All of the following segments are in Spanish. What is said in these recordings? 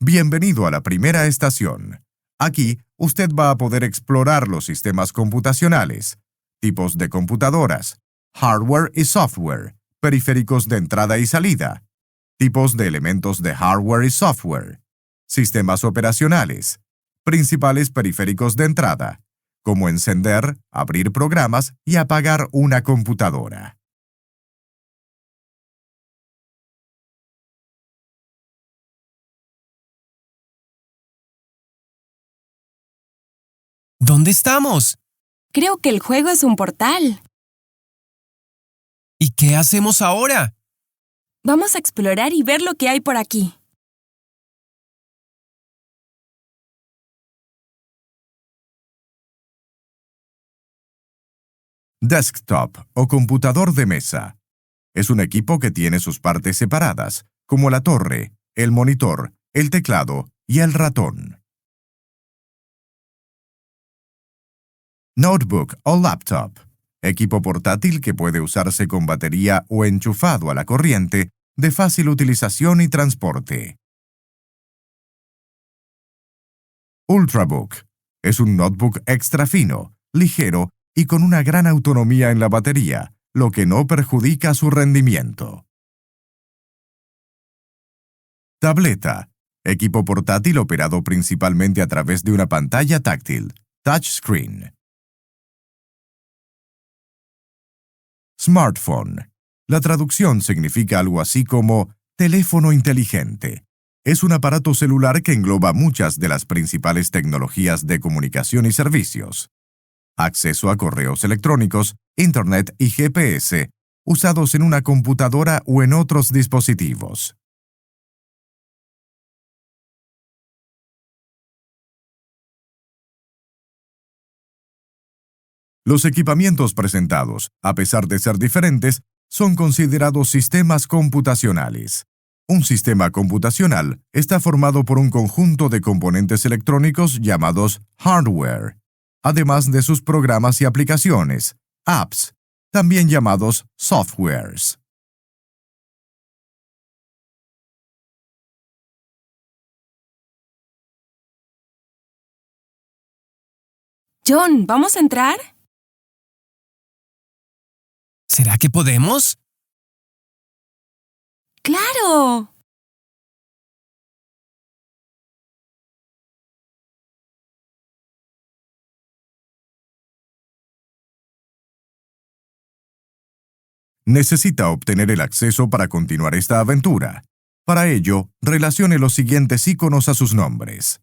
Bienvenido a la primera estación. Aquí, usted va a poder explorar los sistemas computacionales, tipos de computadoras, hardware y software, periféricos de entrada y salida, tipos de elementos de hardware y software, sistemas operacionales, principales periféricos de entrada, cómo encender, abrir programas y apagar una computadora. ¿Dónde estamos? Creo que el juego es un portal. ¿Y qué hacemos ahora? Vamos a explorar y ver lo que hay por aquí. Desktop o computador de mesa. Es un equipo que tiene sus partes separadas, como la torre, el monitor, el teclado y el ratón. Notebook o laptop. Equipo portátil que puede usarse con batería o enchufado a la corriente, de fácil utilización y transporte. Ultrabook. Es un notebook extra fino, ligero y con una gran autonomía en la batería, lo que no perjudica su rendimiento. Tableta. Equipo portátil operado principalmente a través de una pantalla táctil, touchscreen. Smartphone. La traducción significa algo así como teléfono inteligente. Es un aparato celular que engloba muchas de las principales tecnologías de comunicación y servicios. Acceso a correos electrónicos, Internet y GPS, usados en una computadora o en otros dispositivos. Los equipamientos presentados, a pesar de ser diferentes, son considerados sistemas computacionales. Un sistema computacional está formado por un conjunto de componentes electrónicos llamados hardware, además de sus programas y aplicaciones, apps, también llamados softwares. John, ¿vamos a entrar? ¿Será que podemos? ¡Claro! Necesita obtener el acceso para continuar esta aventura. Para ello, relacione los siguientes iconos a sus nombres.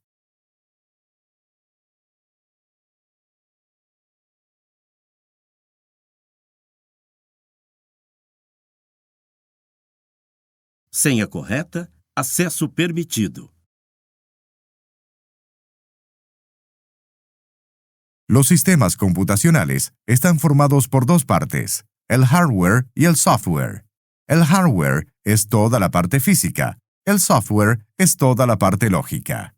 Senha correta, acesso permitido. Los sistemas computacionales están formados por dos partes, el hardware y el software. El hardware es toda la parte física, el software es toda la parte lógica.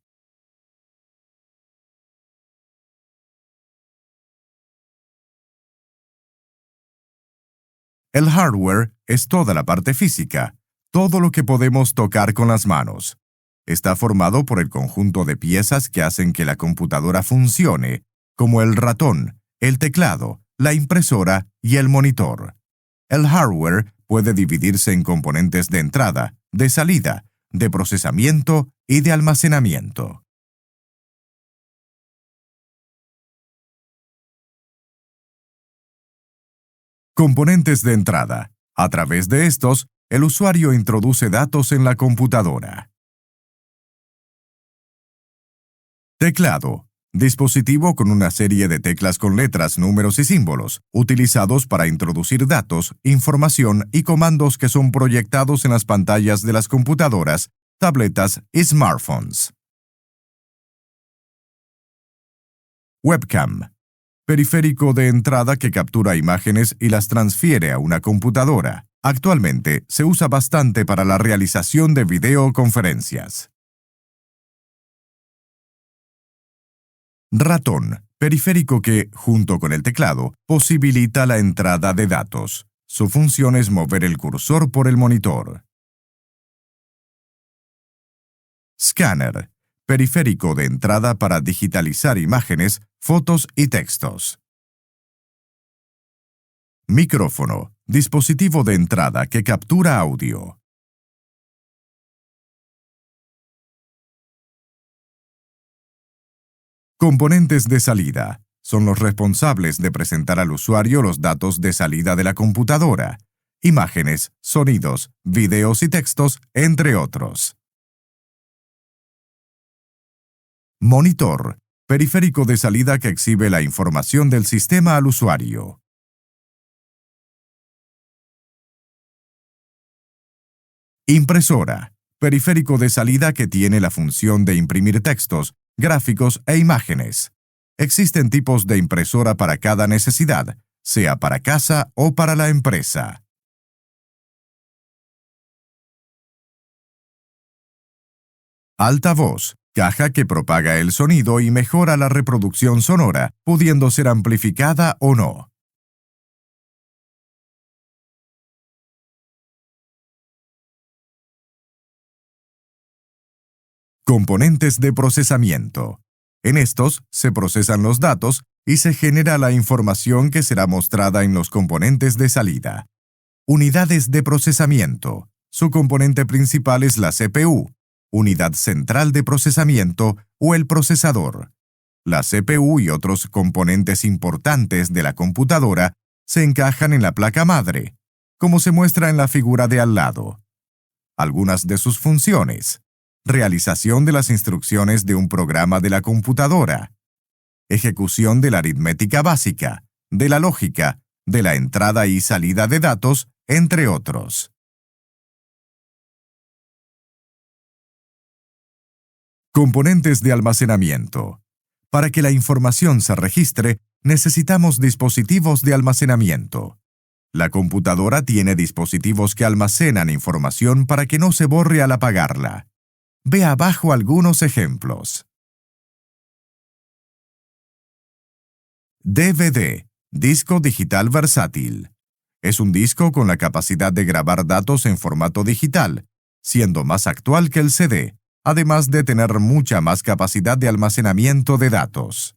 El hardware es toda la parte física, todo lo que podemos tocar con las manos. Está formado por el conjunto de piezas que hacen que la computadora funcione, como el ratón, el teclado, la impresora y el monitor. El hardware puede dividirse en componentes de entrada, de salida, de procesamiento y de almacenamiento. Componentes de entrada. A través de estos, el usuario introduce datos en la computadora. Teclado. Dispositivo con una serie de teclas con letras, números y símbolos, utilizados para introducir datos, información y comandos que son proyectados en las pantallas de las computadoras, tabletas y smartphones. Webcam. Periférico de entrada que captura imágenes y las transfiere a una computadora. Actualmente se usa bastante para la realización de videoconferencias. Ratón, periférico que, junto con el teclado, posibilita la entrada de datos. Su función es mover el cursor por el monitor. Scanner, periférico de entrada para digitalizar imágenes, fotos y textos. Micrófono, dispositivo de entrada que captura audio. Componentes de salida. Son los responsables de presentar al usuario los datos de salida de la computadora, imágenes, sonidos, videos y textos, entre otros. Monitor, periférico de salida que exhibe la información del sistema al usuario. Impresora, periférico de salida que tiene la función de imprimir textos, gráficos e imágenes. Existen tipos de impresora para cada necesidad, sea para casa o para la empresa. Altavoz, caja que propaga el sonido y mejora la reproducción sonora, pudiendo ser amplificada o no. Componentes de procesamiento. En estos se procesan los datos y se genera la información que será mostrada en los componentes de salida. Unidades de procesamiento. Su componente principal es la CPU, unidad central de procesamiento o el procesador. La CPU y otros componentes importantes de la computadora se encajan en la placa madre, como se muestra en la figura de al lado. Algunas de sus funciones: realización de las instrucciones de un programa de la computadora, ejecución de la aritmética básica, de la lógica, de la entrada y salida de datos, entre otros. Componentes de almacenamiento. Para que la información se registre, necesitamos dispositivos de almacenamiento. La computadora tiene dispositivos que almacenan información para que no se borre al apagarla. Ve abajo algunos ejemplos. DVD, disco digital versátil. Es un disco con la capacidad de grabar datos en formato digital, siendo más actual que el CD, además de tener mucha más capacidad de almacenamiento de datos.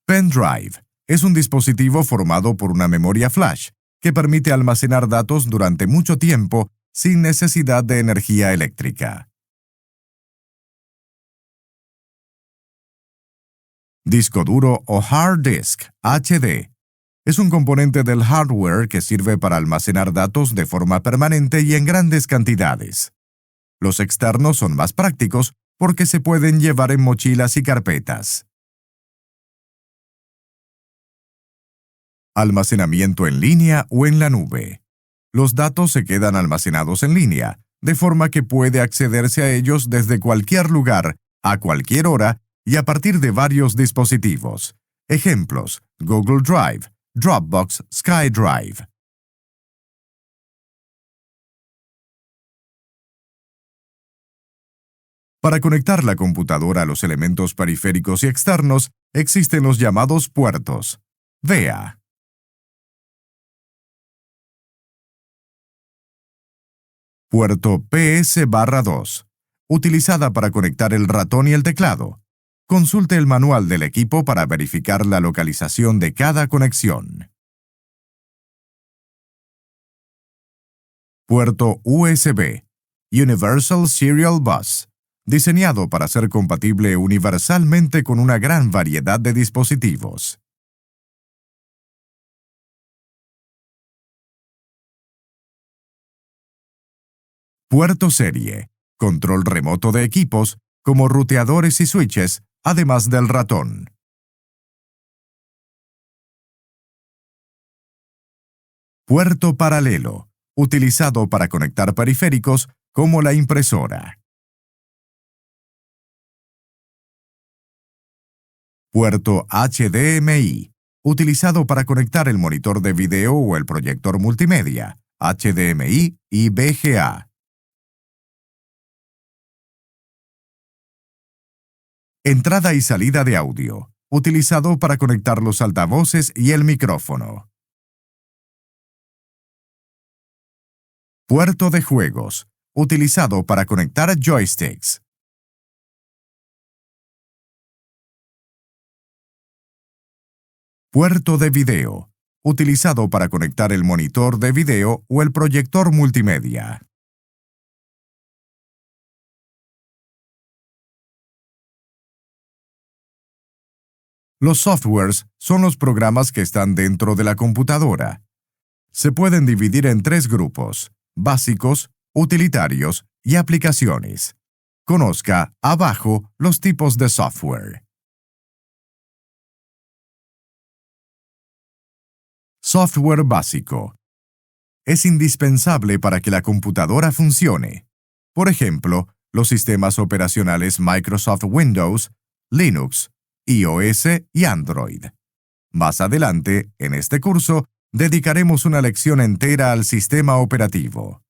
Pendrive. Es un dispositivo formado por una memoria flash, que permite almacenar datos durante mucho tiempo sin necesidad de energía eléctrica. Disco duro o hard disk, HD. Es un componente del hardware que sirve para almacenar datos de forma permanente y en grandes cantidades. Los externos son más prácticos porque se pueden llevar en mochilas y carpetas. Almacenamiento en línea o en la nube. Los datos se quedan almacenados en línea, de forma que puede accederse a ellos desde cualquier lugar, a cualquier hora y a partir de varios dispositivos. Ejemplos: Google Drive, Dropbox, SkyDrive. Para conectar la computadora a los elementos periféricos y externos, existen los llamados puertos. Vea. Puerto PS/2, utilizada para conectar el ratón y el teclado. Consulte el manual del equipo para verificar la localización de cada conexión. Puerto USB, Universal Serial Bus, diseñado para ser compatible universalmente con una gran variedad de dispositivos. Puerto serie, control remoto de equipos, como ruteadores y switches, además del ratón. Puerto paralelo, utilizado para conectar periféricos, como la impresora. Puerto HDMI, utilizado para conectar el monitor de video o el proyector multimedia, HDMI y VGA. Entrada y salida de audio, utilizado para conectar los altavoces y el micrófono. Puerto de juegos, utilizado para conectar joysticks. Puerto de video, utilizado para conectar el monitor de video o el proyector multimedia. Los softwares son los programas que están dentro de la computadora. Se pueden dividir en 3 grupos: básicos, utilitarios y aplicaciones. Conozca abajo los tipos de software. Software básico. Es indispensable para que la computadora funcione. Por ejemplo, los sistemas operacionales Microsoft Windows, Linux, iOS y Android. Más adelante, en este curso, dedicaremos una lección entera al sistema operativo.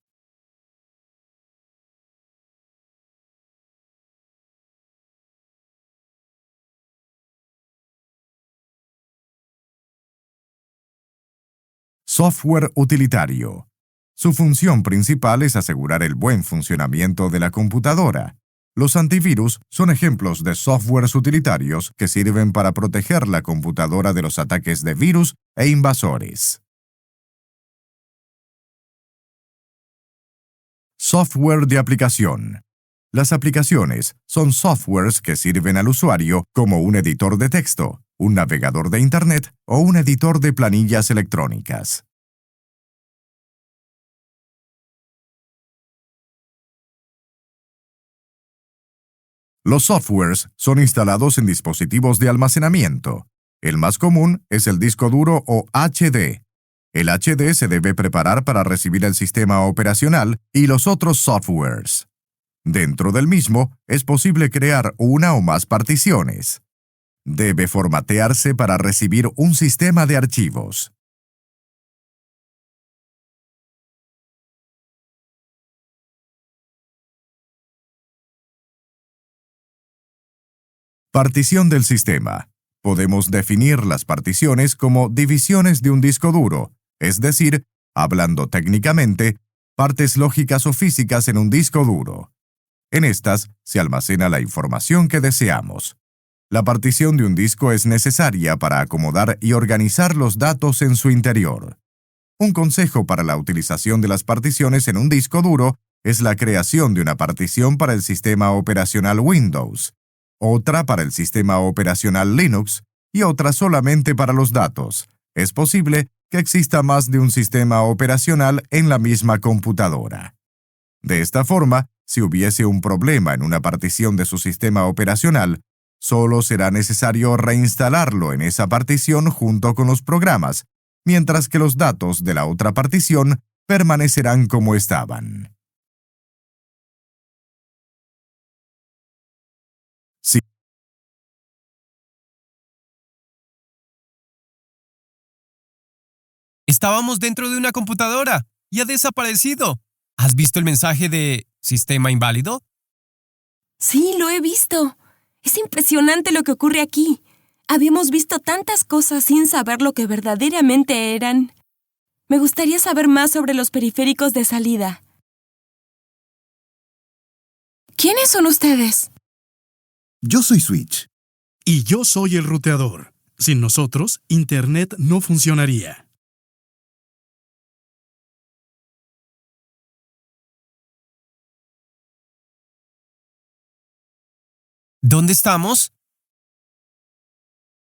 Software utilitario. Su función principal es asegurar el buen funcionamiento de la computadora. Los antivirus son ejemplos de softwares utilitarios que sirven para proteger la computadora de los ataques de virus e invasores. Software de aplicación. Las aplicaciones son softwares que sirven al usuario como un editor de texto, un navegador de Internet o un editor de planillas electrónicas. Los softwares son instalados en dispositivos de almacenamiento. El más común es el disco duro o HD. El HD se debe preparar para recibir el sistema operacional y los otros softwares. Dentro del mismo, es posible crear una o más particiones. Debe formatearse para recibir un sistema de archivos. Partición del sistema. Podemos definir las particiones como divisiones de un disco duro, es decir, hablando técnicamente, partes lógicas o físicas en un disco duro. En estas se almacena la información que deseamos. La partición de un disco es necesaria para acomodar y organizar los datos en su interior. Un consejo para la utilización de las particiones en un disco duro es la creación de una partición para el sistema operacional Windows, otra para el sistema operacional Linux y otra solamente para los datos. Es posible que exista más de un sistema operacional en la misma computadora. De esta forma, si hubiese un problema en una partición de su sistema operacional, solo será necesario reinstalarlo en esa partición junto con los programas, mientras que los datos de la otra partición permanecerán como estaban. Sí. Estábamos dentro de una computadora y ha desaparecido. ¿Has visto el mensaje de sistema inválido? Sí, lo he visto. Es impresionante lo que ocurre aquí. Habíamos visto tantas cosas sin saber lo que verdaderamente eran. Me gustaría saber más sobre los periféricos de salida. ¿Quiénes son ustedes? Yo soy Switch. Y yo soy el ruteador. Sin nosotros, Internet no funcionaría. ¿Dónde estamos?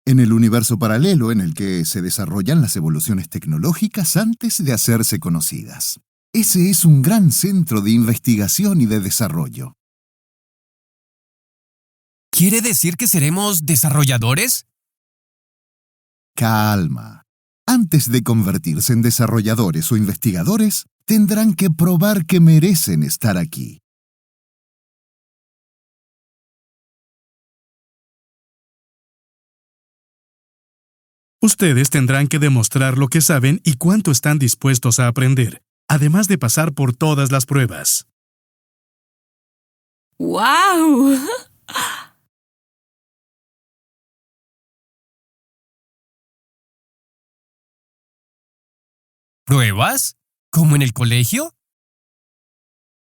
En el universo paralelo en el que se desarrollan las evoluciones tecnológicas antes de hacerse conocidas. Ese es un gran centro de investigación y de desarrollo. ¿Quiere decir que seremos desarrolladores? Calma. Antes de convertirse en desarrolladores o investigadores, tendrán que probar que merecen estar aquí. Ustedes tendrán que demostrar lo que saben y cuánto están dispuestos a aprender, además de pasar por todas las pruebas. ¡Guau! ¿Pruebas? ¿Como en el colegio?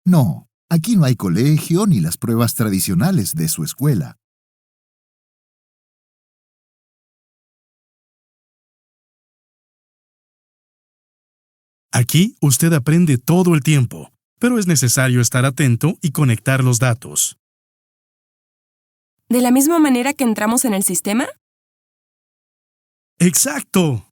No, aquí no hay colegio ni las pruebas tradicionales de su escuela. Aquí usted aprende todo el tiempo, pero es necesario estar atento y conectar los datos. ¿De la misma manera que entramos en el sistema? ¡Exacto!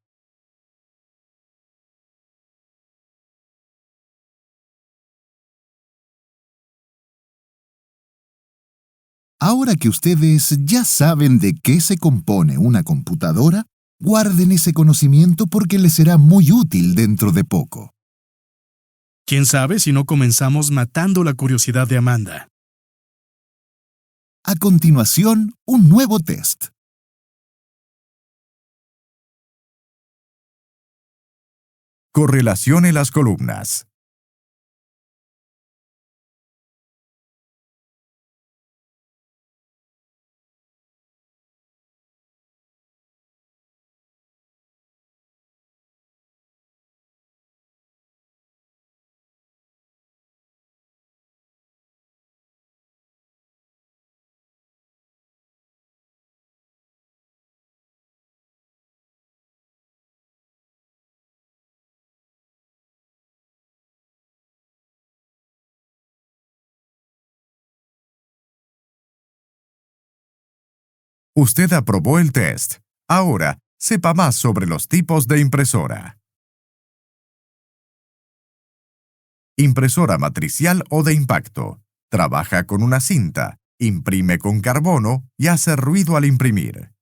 Ahora que ustedes ya saben de qué se compone una computadora, guarden ese conocimiento porque les será muy útil dentro de poco. ¿Quién sabe si no comenzamos matando la curiosidad de Amanda? A continuación, un nuevo test. Correlacione las columnas. Usted aprobó el test. Ahora, sepa más sobre los tipos de impresora. Impresora matricial o de impacto. Trabaja con una cinta, imprime con carbono y hace ruido al imprimir.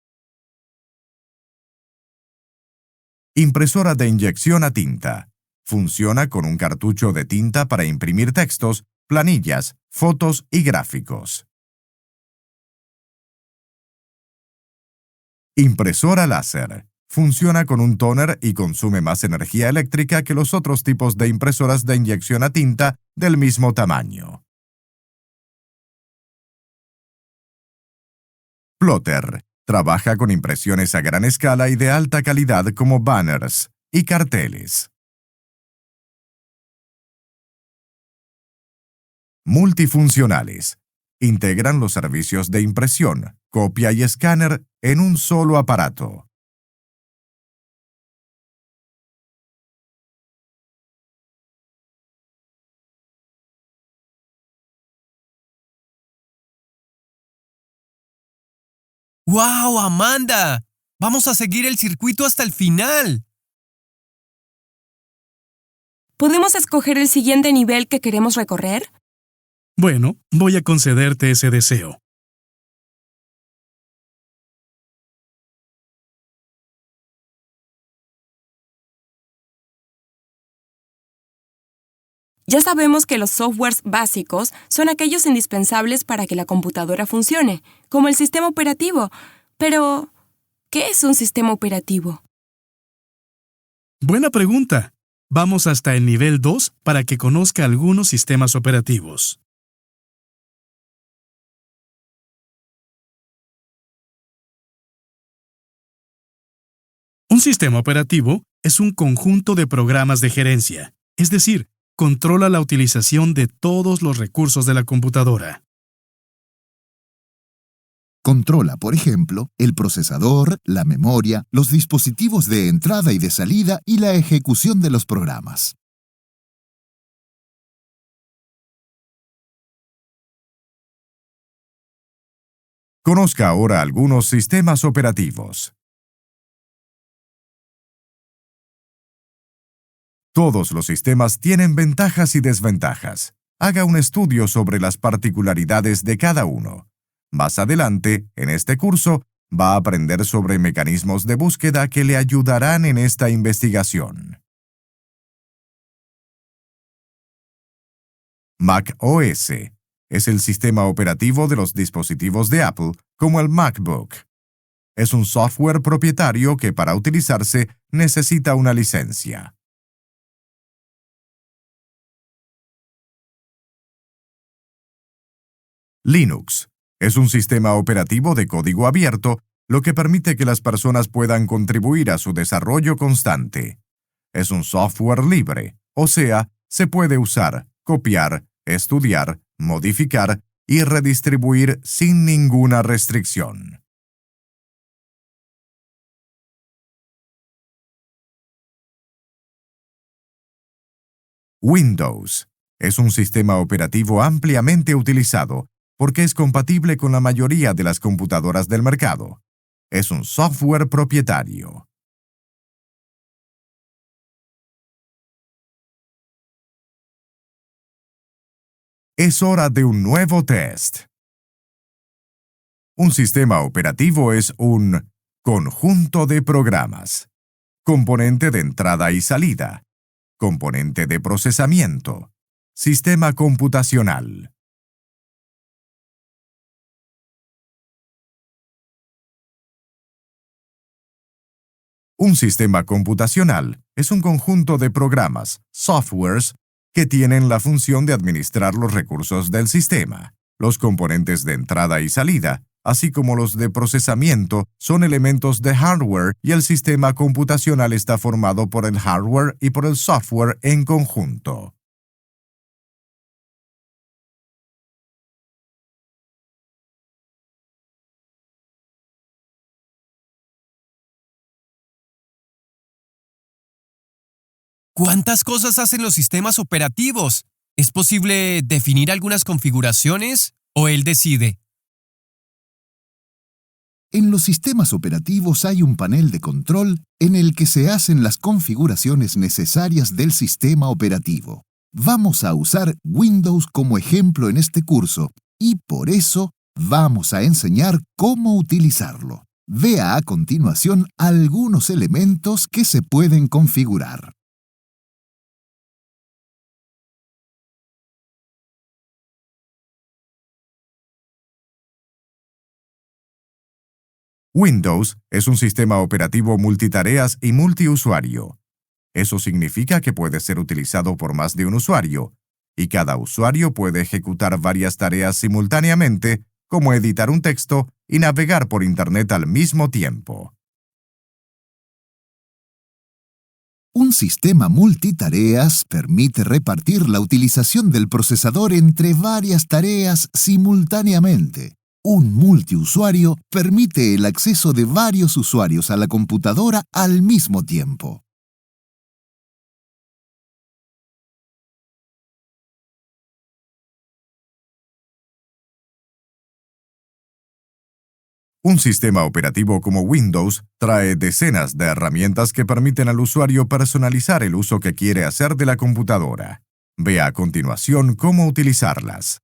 Impresora de inyección a tinta. Funciona con un cartucho de tinta para imprimir textos, planillas, fotos y gráficos. Impresora láser. Funciona con un tóner y consume más energía eléctrica que los otros tipos de impresoras de inyección a tinta del mismo tamaño. Plotter. Trabaja con impresiones a gran escala y de alta calidad como banners y carteles. Multifuncionales. Integran los servicios de impresión, copia y escáner en un solo aparato. ¡Wow, Amanda! Vamos a seguir el circuito hasta el final. ¿Podemos escoger el siguiente nivel que queremos recorrer? Bueno, voy a concederte ese deseo. Ya sabemos que los softwares básicos son aquellos indispensables para que la computadora funcione, como el sistema operativo. Pero, ¿qué es un sistema operativo? Buena pregunta. Vamos hasta el nivel 2 para que conozca algunos sistemas operativos. Un sistema operativo es un conjunto de programas de gerencia, es decir, controla la utilización de todos los recursos de la computadora. Controla, por ejemplo, el procesador, la memoria, los dispositivos de entrada y de salida y la ejecución de los programas. Conozca ahora algunos sistemas operativos. Todos los sistemas tienen ventajas y desventajas. Haga un estudio sobre las particularidades de cada uno. Más adelante, en este curso, va a aprender sobre mecanismos de búsqueda que le ayudarán en esta investigación. Mac OS es el sistema operativo de los dispositivos de Apple, como el MacBook. Es un software propietario que para utilizarse necesita una licencia. Linux es un sistema operativo de código abierto, lo que permite que las personas puedan contribuir a su desarrollo constante. Es un software libre, o sea, se puede usar, copiar, estudiar, modificar y redistribuir sin ninguna restricción. Windows es un sistema operativo ampliamente utilizado porque es compatible con la mayoría de las computadoras del mercado. Es un software propietario. Es hora de un nuevo test. Un sistema operativo es un conjunto de programas, componente de entrada y salida, componente de procesamiento, sistema computacional. Un sistema computacional es un conjunto de programas, softwares, que tienen la función de administrar los recursos del sistema. Los componentes de entrada y salida, así como los de procesamiento, son elementos de hardware y el sistema computacional está formado por el hardware y por el software en conjunto. ¿Cuántas cosas hacen los sistemas operativos? ¿Es posible definir algunas configuraciones o él decide? En los sistemas operativos hay un panel de control en el que se hacen las configuraciones necesarias del sistema operativo. Vamos a usar Windows como ejemplo en este curso y por eso vamos a enseñar cómo utilizarlo. Vea a continuación algunos elementos que se pueden configurar. Windows es un sistema operativo multitareas y multiusuario. Eso significa que puede ser utilizado por más de un usuario, y cada usuario puede ejecutar varias tareas simultáneamente, como editar un texto y navegar por Internet al mismo tiempo. Un sistema multitareas permite repartir la utilización del procesador entre varias tareas simultáneamente. Un multiusuario permite el acceso de varios usuarios a la computadora al mismo tiempo. Un sistema operativo como Windows trae decenas de herramientas que permiten al usuario personalizar el uso que quiere hacer de la computadora. Vea a continuación cómo utilizarlas.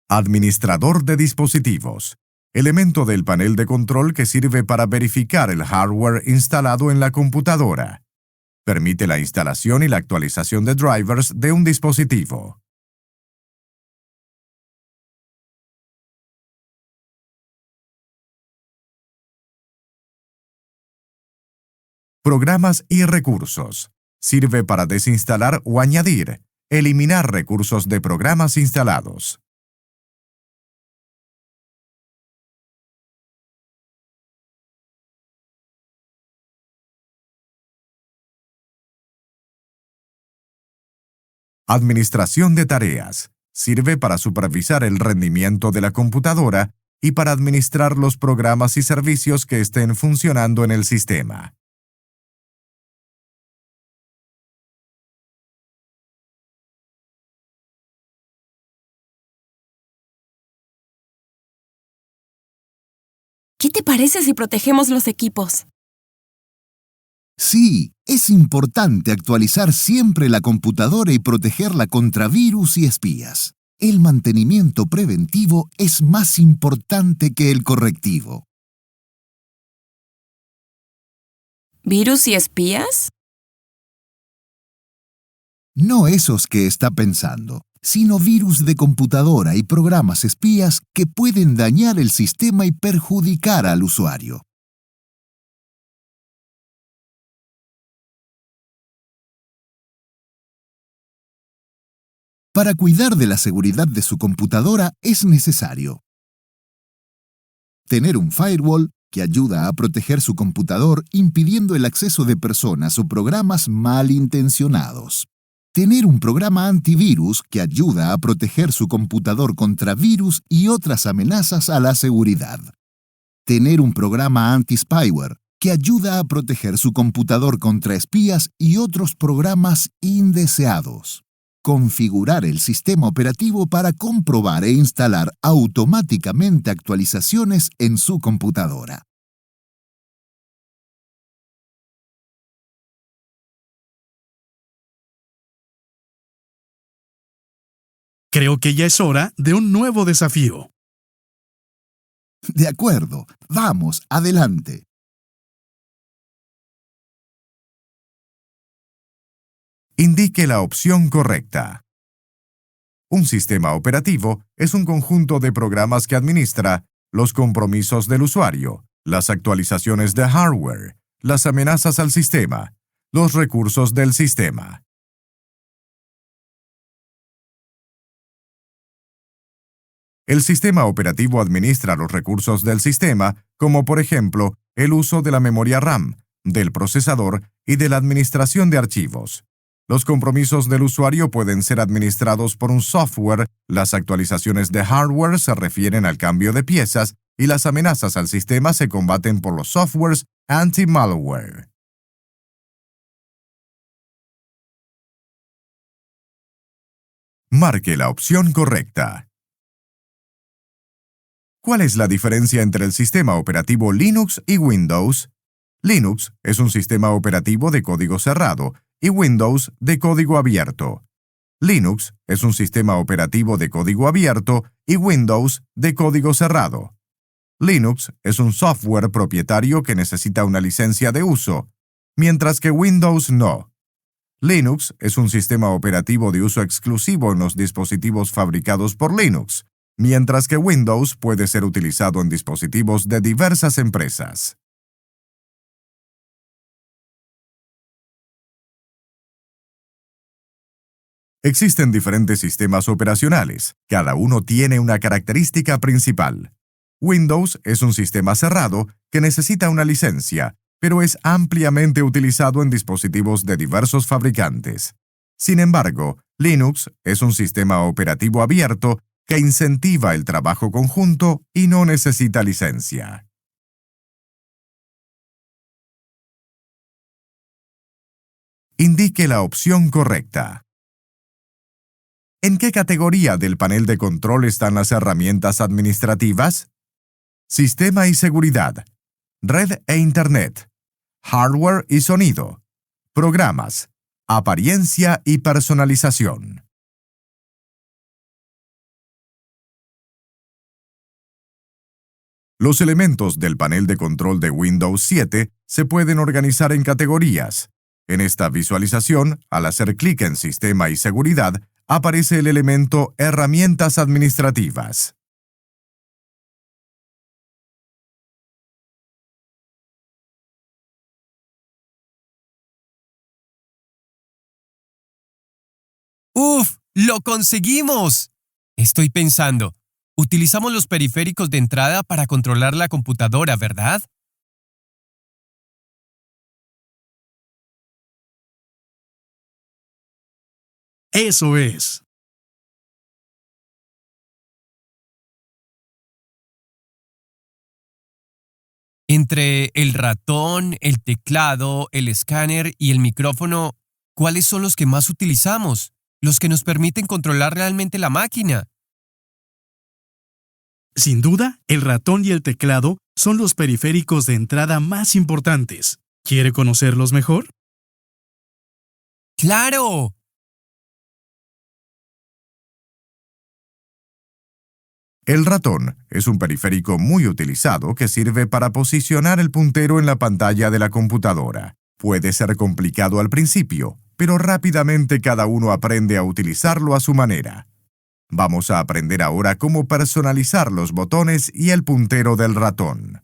Administrador de dispositivos. Elemento del panel de control que sirve para verificar el hardware instalado en la computadora. Permite la instalación y la actualización de drivers de un dispositivo. Programas y recursos. Sirve para desinstalar o añadir, eliminar recursos de programas instalados. Administración de tareas. Sirve para supervisar el rendimiento de la computadora y para administrar los programas y servicios que estén funcionando en el sistema. ¿Qué te parece si protegemos los equipos? Sí, es importante actualizar siempre la computadora y protegerla contra virus y espías. El mantenimiento preventivo es más importante que el correctivo. ¿Virus y espías? No esos que está pensando, sino virus de computadora y programas espías que pueden dañar el sistema y perjudicar al usuario. Para cuidar de la seguridad de su computadora es necesario tener un firewall que ayuda a proteger su computador impidiendo el acceso de personas o programas malintencionados. Tener un programa antivirus que ayuda a proteger su computador contra virus y otras amenazas a la seguridad. Tener un programa anti-spyware que ayuda a proteger su computador contra espías y otros programas indeseados. Configurar el sistema operativo para comprobar e instalar automáticamente actualizaciones en su computadora. Creo que ya es hora de un nuevo desafío. De acuerdo, vamos, adelante. Indique la opción correcta. Un sistema operativo es un conjunto de programas que administra los compromisos del usuario, las actualizaciones de hardware, las amenazas al sistema, los recursos del sistema. El sistema operativo administra los recursos del sistema, como por ejemplo el uso de la memoria RAM, del procesador y de la administración de archivos. Los compromisos del usuario pueden ser administrados por un software, las actualizaciones de hardware se refieren al cambio de piezas y las amenazas al sistema se combaten por los softwares anti-malware. Marque la opción correcta. ¿Cuál es la diferencia entre el sistema operativo Linux y Windows? Linux es un sistema operativo de código cerrado y Windows de código abierto. Linux es un sistema operativo de código abierto y Windows de código cerrado. Linux es un software propietario que necesita una licencia de uso, mientras que Windows no. Linux es un sistema operativo de uso exclusivo en los dispositivos fabricados por Linux, mientras que Windows puede ser utilizado en dispositivos de diversas empresas. Existen diferentes sistemas operacionales. Cada uno tiene una característica principal. Windows es un sistema cerrado que necesita una licencia, pero es ampliamente utilizado en dispositivos de diversos fabricantes. Sin embargo, Linux es un sistema operativo abierto que incentiva el trabajo conjunto y no necesita licencia. Indique la opción correcta. ¿En qué categoría del panel de control están las herramientas administrativas? Sistema y seguridad, red e Internet, hardware y sonido, programas, apariencia y personalización. Los elementos del panel de control de Windows 7 se pueden organizar en categorías. En esta visualización, al hacer clic en Sistema y Seguridad, aparece el elemento Herramientas administrativas. ¡Uf! ¡Lo conseguimos! Estoy pensando, utilizamos los periféricos de entrada para controlar la computadora, ¿verdad? Eso es. Entre el ratón, el teclado, el escáner y el micrófono, ¿cuáles son los que más utilizamos? Los que nos permiten controlar realmente la máquina. Sin duda, el ratón y el teclado son los periféricos de entrada más importantes. ¿Quiere conocerlos mejor? ¡Claro! El ratón es un periférico muy utilizado que sirve para posicionar el puntero en la pantalla de la computadora. Puede ser complicado al principio, pero rápidamente cada uno aprende a utilizarlo a su manera. Vamos a aprender ahora cómo personalizar los botones y el puntero del ratón.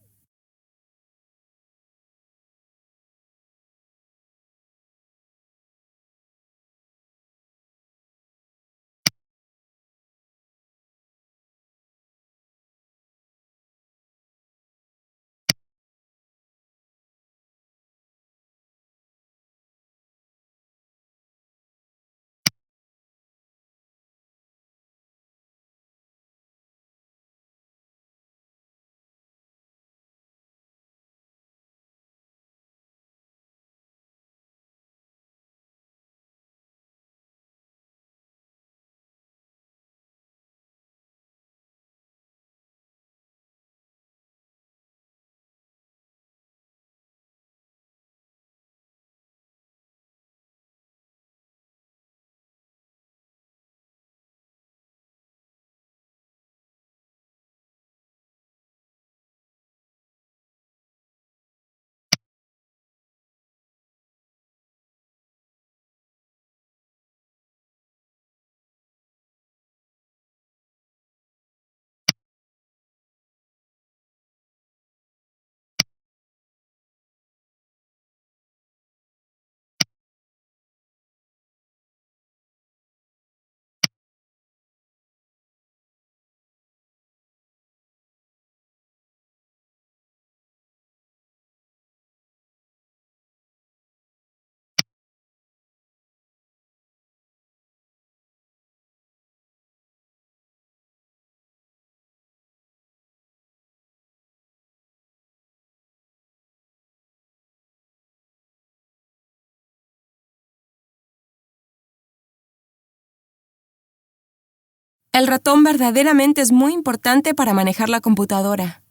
El ratón verdaderamente es muy importante para manejar la computadora.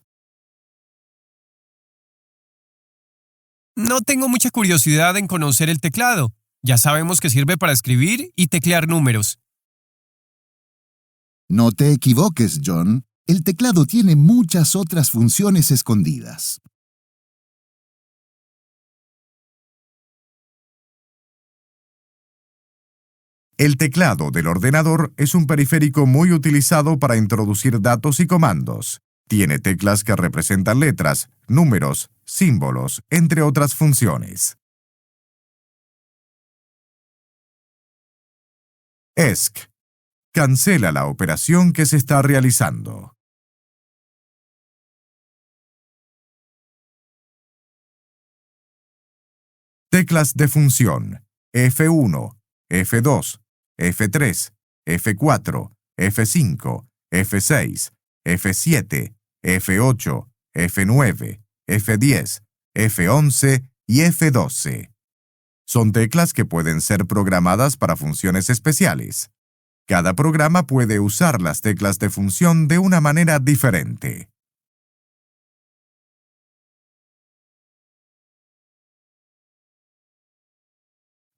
No tengo mucha curiosidad en conocer el teclado. Ya sabemos que sirve para escribir y teclear números. No te equivoques, John. El teclado tiene muchas otras funciones escondidas. El teclado del ordenador es un periférico muy utilizado para introducir datos y comandos. Tiene teclas que representan letras, números, símbolos, entre otras funciones. ESC. Cancela la operación que se está realizando. Teclas de función. F1, F2, F3, F4, F5, F6, F7, F8, F9, F10, F11 y F12. Son teclas que pueden ser programadas para funciones especiales. Cada programa puede usar las teclas de función de una manera diferente.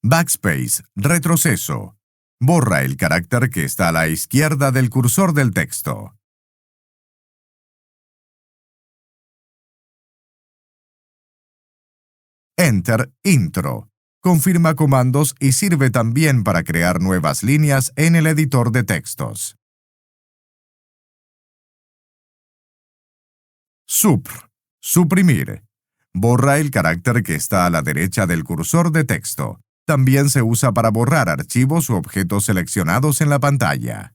Backspace, retroceso. Borra el carácter que está a la izquierda del cursor del texto. Enter Intro. Confirma comandos y sirve también para crear nuevas líneas en el editor de textos. Supr. Suprimir. Borra el carácter que está a la derecha del cursor de texto. También se usa para borrar archivos u objetos seleccionados en la pantalla.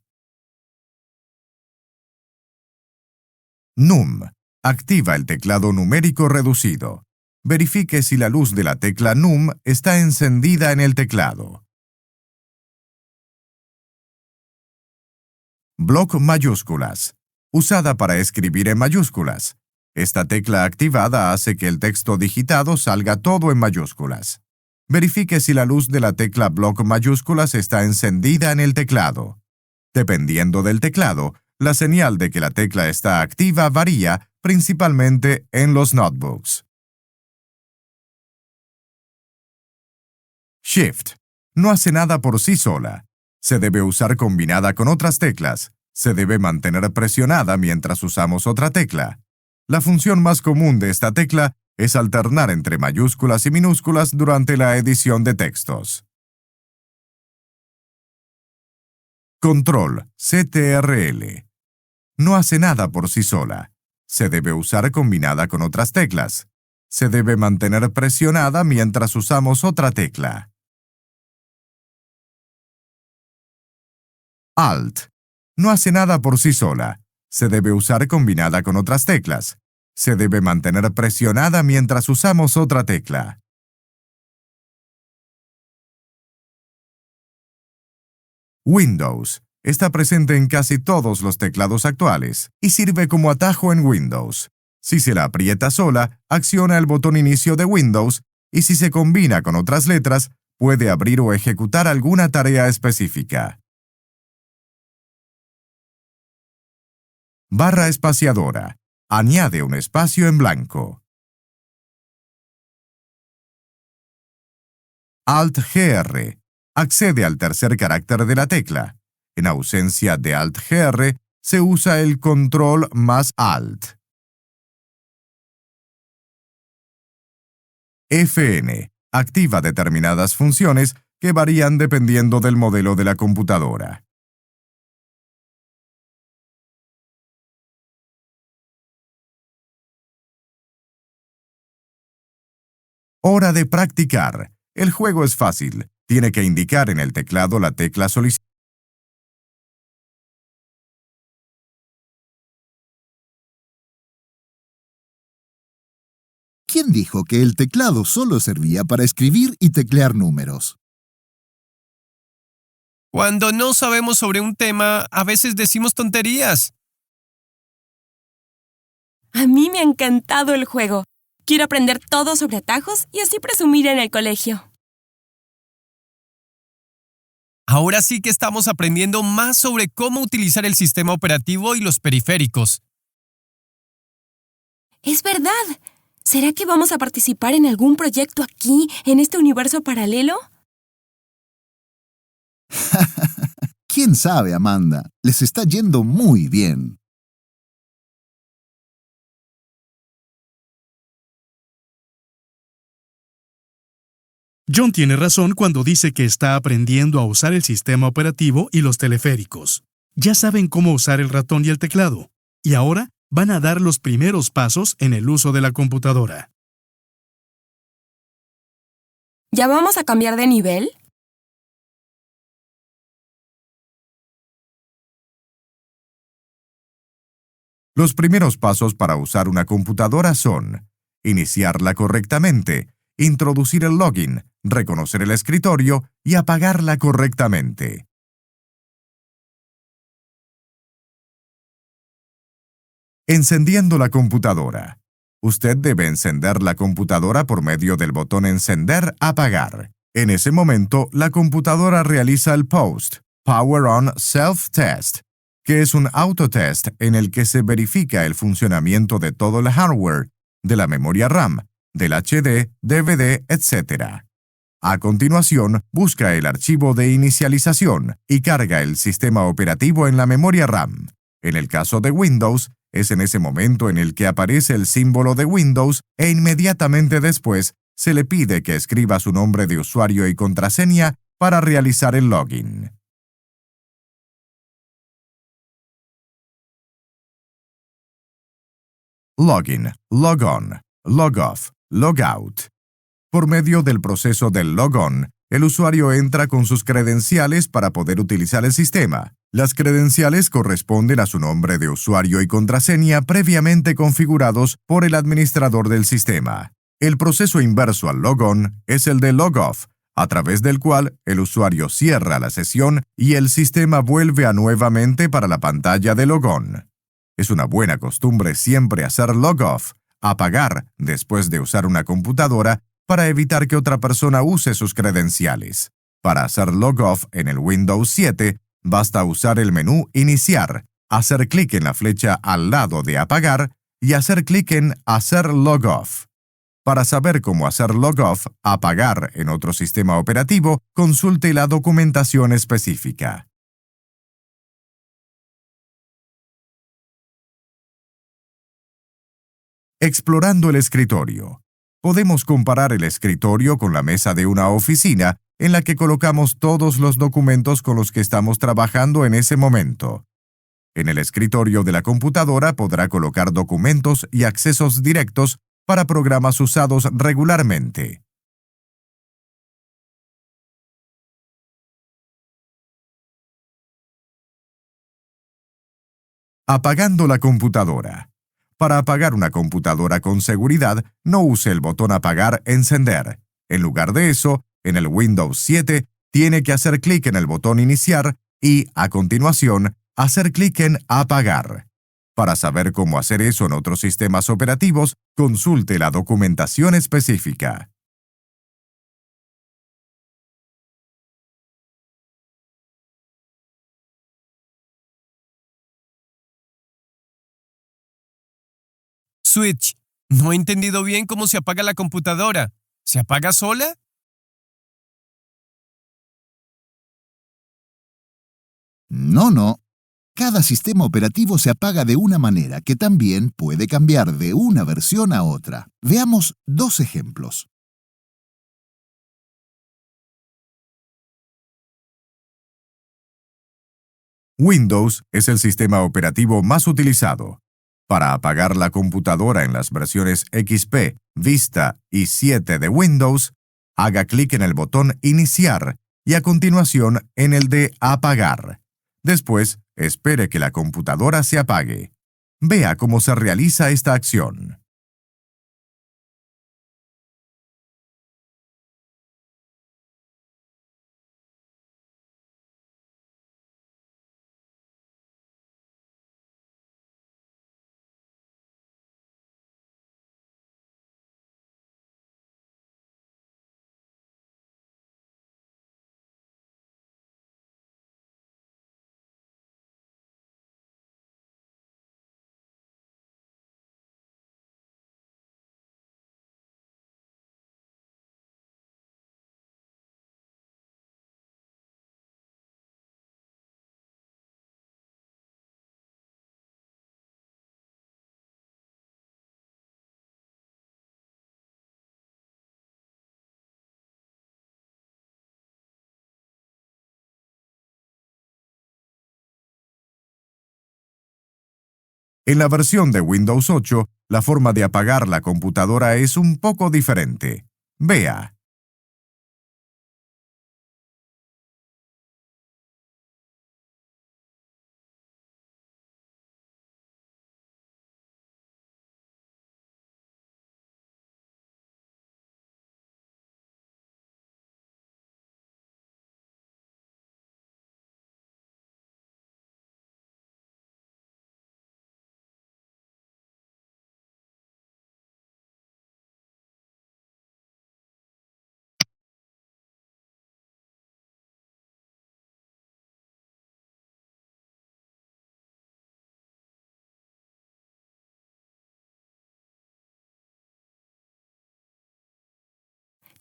Num. Activa el teclado numérico reducido. Verifique si la luz de la tecla Num está encendida en el teclado. Bloc mayúsculas. Usada para escribir en mayúsculas. Esta tecla activada hace que el texto digitado salga todo en mayúsculas. Verifique si la luz de la tecla bloc mayúsculas está encendida en el teclado. Dependiendo del teclado, la señal de que la tecla está activa varía, principalmente en los notebooks. Shift. No hace nada por sí sola. Se debe usar combinada con otras teclas. Se debe mantener presionada mientras usamos otra tecla. La función más común de esta tecla es alternar entre mayúsculas y minúsculas durante la edición de textos. Control, CTRL. No hace nada por sí sola. Se debe usar combinada con otras teclas. Se debe mantener presionada mientras usamos otra tecla. Alt. No hace nada por sí sola. Se debe usar combinada con otras teclas. Se debe mantener presionada mientras usamos otra tecla. Windows. Está presente en casi todos los teclados actuales y sirve como atajo en Windows. Si se la aprieta sola, acciona el botón inicio de Windows y si se combina con otras letras, puede abrir o ejecutar alguna tarea específica. Barra espaciadora. Añade un espacio en blanco. Alt-GR. Accede al tercer carácter de la tecla. En ausencia de Alt-GR, se usa el Control más Alt. FN. Activa determinadas funciones que varían dependiendo del modelo de la computadora. Hora de practicar. El juego es fácil. Tiene que indicar en el teclado la tecla solicitada. ¿Quién dijo que el teclado solo servía para escribir y teclear números? Cuando no sabemos sobre un tema, a veces decimos tonterías. A mí me ha encantado el juego. Quiero aprender todo sobre atajos y así presumir en el colegio. Ahora sí que estamos aprendiendo más sobre cómo utilizar el sistema operativo y los periféricos. Es verdad. ¿Será que vamos a participar en algún proyecto aquí, en este universo paralelo? ¿Quién sabe, Amanda? Les está yendo muy bien. John tiene razón cuando dice que está aprendiendo a usar el sistema operativo y los teleféricos. Ya saben cómo usar el ratón y el teclado. Y ahora van a dar los primeros pasos en el uso de la computadora. ¿Ya vamos a cambiar de nivel? Los primeros pasos para usar una computadora son iniciarla correctamente, introducir el login, reconocer el escritorio y apagarla correctamente. Encendiendo la computadora. Usted debe encender la computadora por medio del botón Encender-Apagar. En ese momento, la computadora realiza el POST, Power On Self-Test, que es un autotest en el que se verifica el funcionamiento de todo el hardware, de la memoria RAM, del HD, DVD, etc. A continuación, busca el archivo de inicialización y carga el sistema operativo en la memoria RAM. En el caso de Windows, es en ese momento en el que aparece el símbolo de Windows e inmediatamente después se le pide que escriba su nombre de usuario y contraseña para realizar el login. Login, logon, logoff, logout. Por medio del proceso del logon, el usuario entra con sus credenciales para poder utilizar el sistema. Las credenciales corresponden a su nombre de usuario y contraseña previamente configurados por el administrador del sistema. El proceso inverso al logon es el de logoff, a través del cual el usuario cierra la sesión y el sistema vuelve a nuevamente para la pantalla de logon. Es una buena costumbre siempre hacer logoff, apagar después de usar una computadora para evitar que otra persona use sus credenciales. Para hacer logoff en el Windows 7, basta usar el menú Iniciar, hacer clic en la flecha al lado de Apagar y hacer clic en Hacer logoff. Para saber cómo hacer logoff, apagar en otro sistema operativo, consulte la documentación específica. Explorando el escritorio. Podemos comparar el escritorio con la mesa de una oficina en la que colocamos todos los documentos con los que estamos trabajando en ese momento. En el escritorio de la computadora podrá colocar documentos y accesos directos para programas usados regularmente. Apagando la computadora. Para apagar una computadora con seguridad, no use el botón Apagar-Encender. En lugar de eso, en el Windows 7, tiene que hacer clic en el botón Iniciar y, a continuación, hacer clic en Apagar. Para saber cómo hacer eso en otros sistemas operativos, consulte la documentación específica. Switch, no he entendido bien cómo se apaga la computadora. ¿Se apaga sola? No. Cada sistema operativo se apaga de una manera que también puede cambiar de una versión a otra. Veamos dos ejemplos. Windows es el sistema operativo más utilizado. Para apagar la computadora en las versiones XP, Vista y 7 de Windows, haga clic en el botón Iniciar y a continuación en el de Apagar. Después, espere que la computadora se apague. Vea cómo se realiza esta acción. En la versión de Windows 8, la forma de apagar la computadora es un poco diferente. Vea.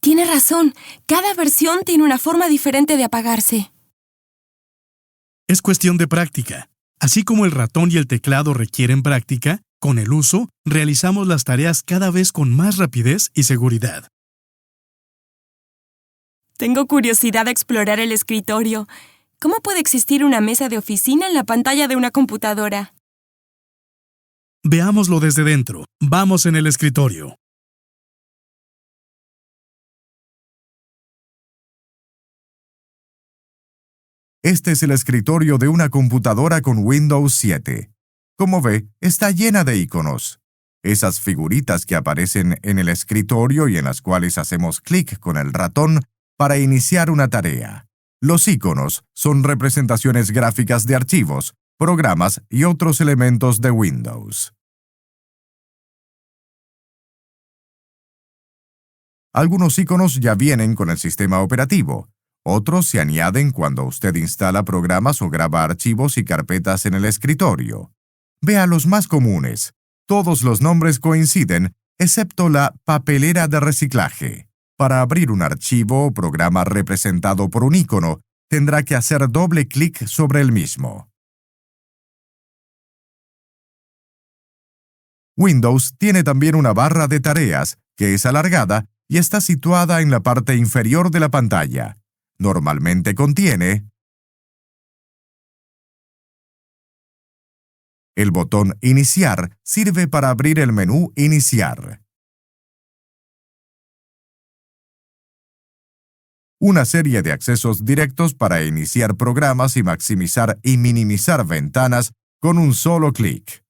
Tiene razón. Cada versión tiene una forma diferente de apagarse. Es cuestión de práctica. Así como el ratón y el teclado requieren práctica, con el uso, realizamos las tareas cada vez con más rapidez y seguridad. Tengo curiosidad de explorar el escritorio. ¿Cómo puede existir una mesa de oficina en la pantalla de una computadora? Veámoslo desde dentro. Vamos en el escritorio. Este es el escritorio de una computadora con Windows 7. Como ve, está llena de iconos. Esas figuritas que aparecen en el escritorio y en las cuales hacemos clic con el ratón para iniciar una tarea. Los iconos son representaciones gráficas de archivos, programas y otros elementos de Windows. Algunos iconos ya vienen con el sistema operativo. Otros se añaden cuando usted instala programas o graba archivos y carpetas en el escritorio. Vea los más comunes. Todos los nombres coinciden, excepto la papelera de reciclaje. Para abrir un archivo o programa representado por un icono, tendrá que hacer doble clic sobre el mismo. Windows tiene también una barra de tareas, que es alargada y está situada en la parte inferior de la pantalla. Normalmente contiene el botón Iniciar sirve para abrir el menú Iniciar. Una serie de accesos directos para iniciar programas y maximizar y minimizar ventanas con un solo clic.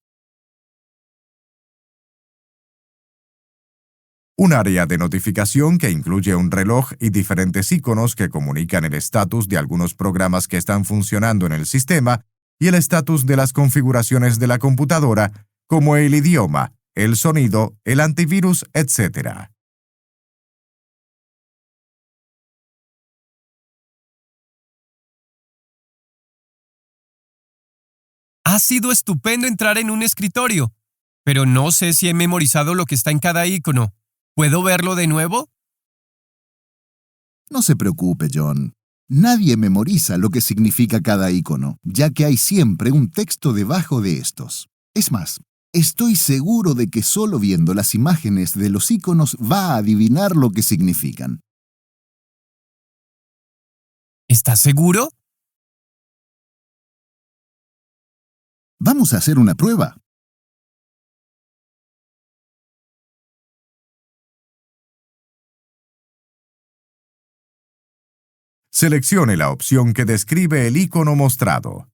Un área de notificación que incluye un reloj y diferentes iconos que comunican el estatus de algunos programas que están funcionando en el sistema y el estatus de las configuraciones de la computadora, como el idioma, el sonido, el antivirus, etc. Ha sido estupendo entrar en un escritorio, pero no sé si he memorizado lo que está en cada icono. ¿Puedo verlo de nuevo? No se preocupe, John. Nadie memoriza lo que significa cada icono, ya que hay siempre un texto debajo de estos. Es más, estoy seguro de que solo viendo las imágenes de los iconos va a adivinar lo que significan. ¿Estás seguro? Vamos a hacer una prueba. Seleccione la opción que describe el icono mostrado.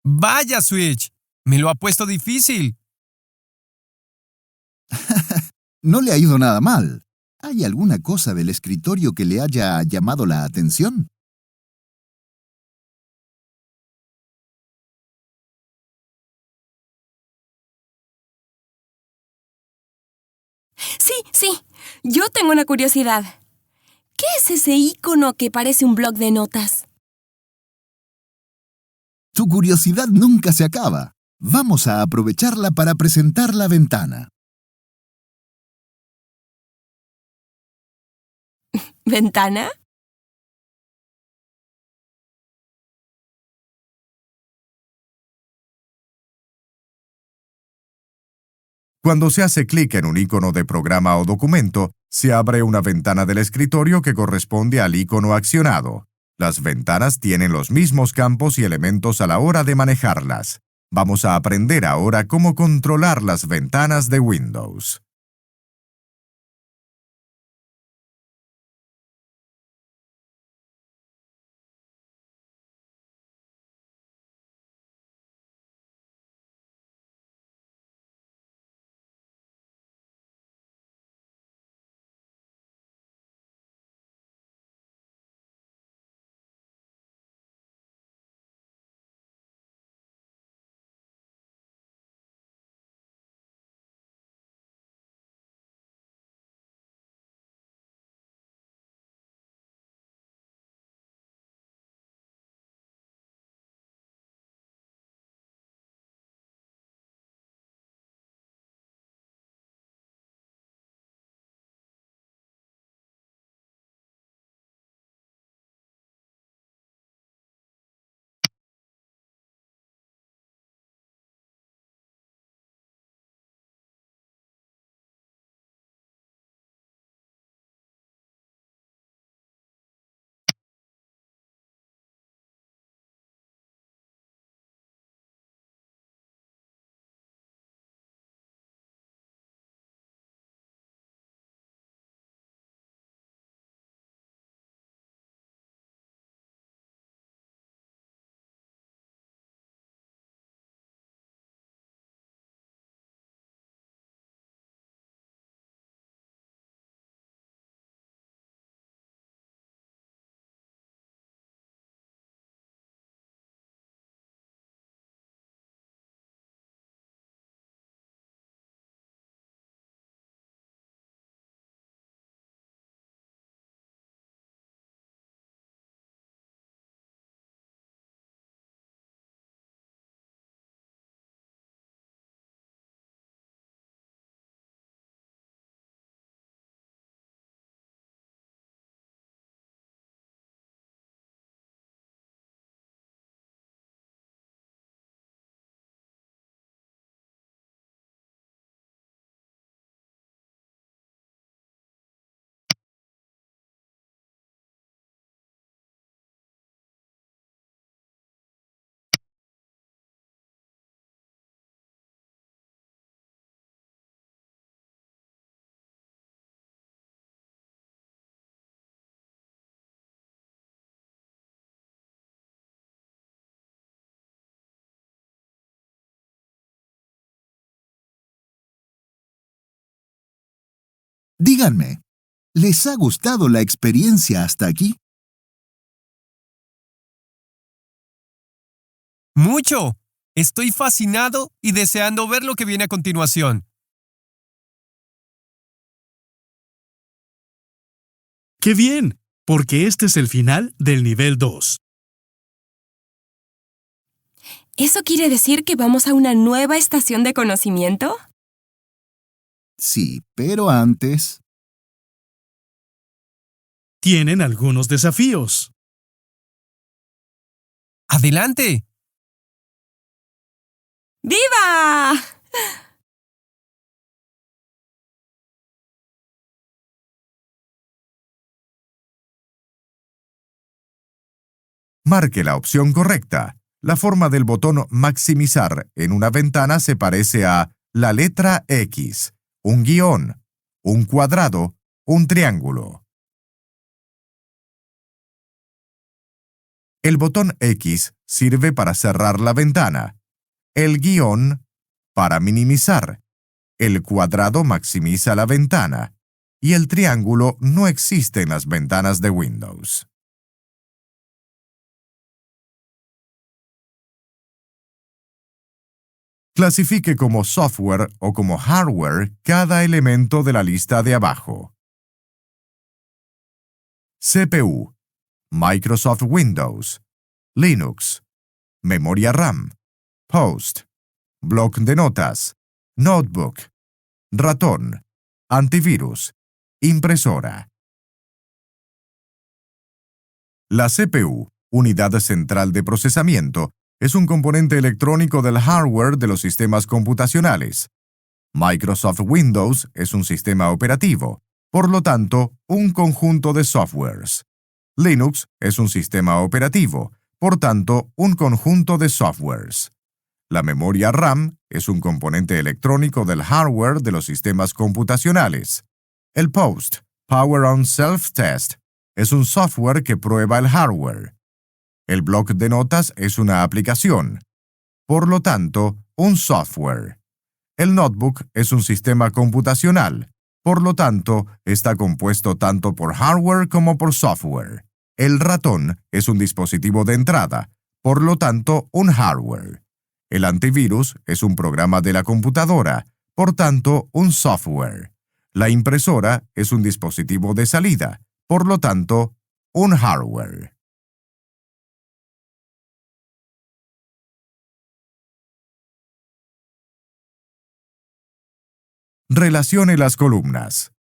Vaya, Switch. Me lo ha puesto difícil. No le ha ido nada mal. ¿Hay alguna cosa del escritorio que le haya llamado la atención? Sí. Yo tengo una curiosidad. ¿Qué es ese icono que parece un bloc de notas? Tu curiosidad nunca se acaba. Vamos a aprovecharla para presentar la ventana. ¿Ventana? Cuando se hace clic en un icono de programa o documento, se abre una ventana del escritorio que corresponde al icono accionado. Las ventanas tienen los mismos campos y elementos a la hora de manejarlas. Vamos a aprender ahora cómo controlar las ventanas de Windows. Díganme, ¿les ha gustado la experiencia hasta aquí? ¡Mucho! Estoy fascinado y deseando ver lo que viene a continuación. ¡Qué bien! Porque este es el final del nivel 2. ¿Eso quiere decir que vamos a una nueva estación de conocimiento? Sí, pero antes... Tienen algunos desafíos. ¡Adelante! ¡Viva! Marque la opción correcta. La forma del botón Maximizar en una ventana se parece a la letra X, un guión, un cuadrado, un triángulo. El botón X sirve para cerrar la ventana, el guión para minimizar, el cuadrado maximiza la ventana y el triángulo no existe en las ventanas de Windows. Clasifique como software o como hardware cada elemento de la lista de abajo. CPU, Microsoft Windows, Linux, memoria RAM, Post, bloc de notas, notebook, ratón, antivirus, impresora. La CPU, unidad central de procesamiento, es un componente electrónico del hardware de los sistemas computacionales. Microsoft Windows es un sistema operativo, por lo tanto, un conjunto de softwares. Linux es un sistema operativo, por tanto, un conjunto de softwares. La memoria RAM es un componente electrónico del hardware de los sistemas computacionales. El POST, Power on Self-Test, es un software que prueba el hardware. El bloc de notas es una aplicación, por lo tanto, un software. El notebook es un sistema computacional, por lo tanto, está compuesto tanto por hardware como por software. El ratón es un dispositivo de entrada, por lo tanto, un hardware. El antivirus es un programa de la computadora, por tanto, un software. La impresora es un dispositivo de salida, por lo tanto, un hardware. Relacione las columnas.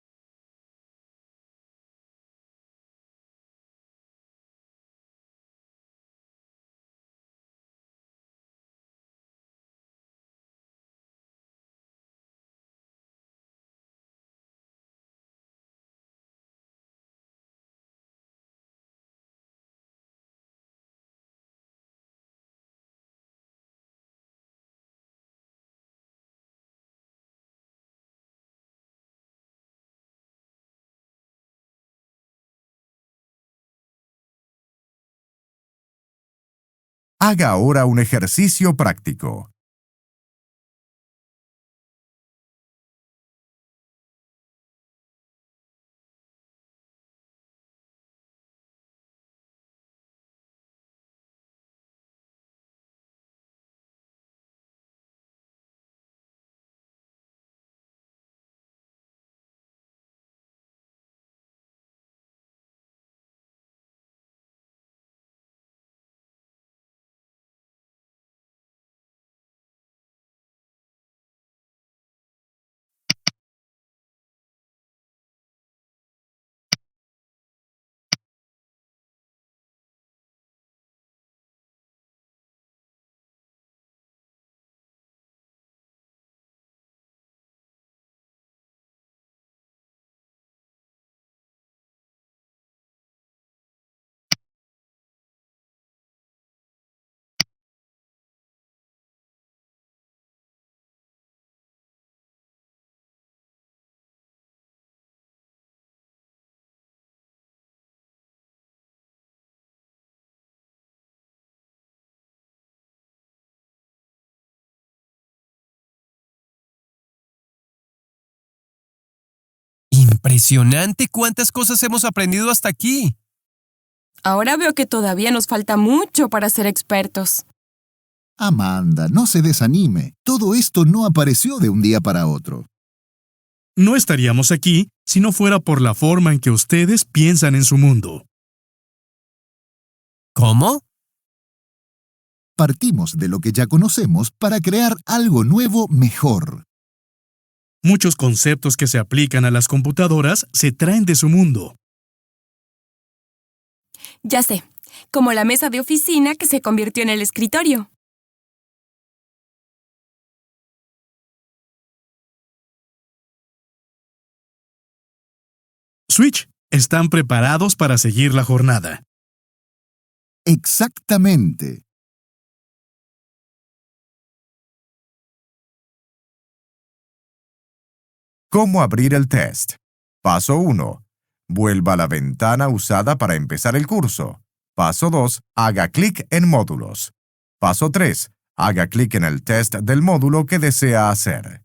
Haga ahora un ejercicio práctico. Impresionante cuántas cosas hemos aprendido hasta aquí. Ahora veo que todavía nos falta mucho para ser expertos. Amanda, no se desanime. Todo esto no apareció de un día para otro. No estaríamos aquí si no fuera por la forma en que ustedes piensan en su mundo. ¿Cómo? Partimos de lo que ya conocemos para crear algo nuevo mejor. Muchos conceptos que se aplican a las computadoras se traen de su mundo. Ya sé, como la mesa de oficina que se convirtió en el escritorio. Switch, ¿están preparados para seguir la jornada? Exactamente. ¿Cómo abrir el test? Paso 1. Vuelva a la ventana usada para empezar el curso. Paso 2. Haga clic en Módulos. Paso 3. Haga clic en el test del módulo que desea hacer.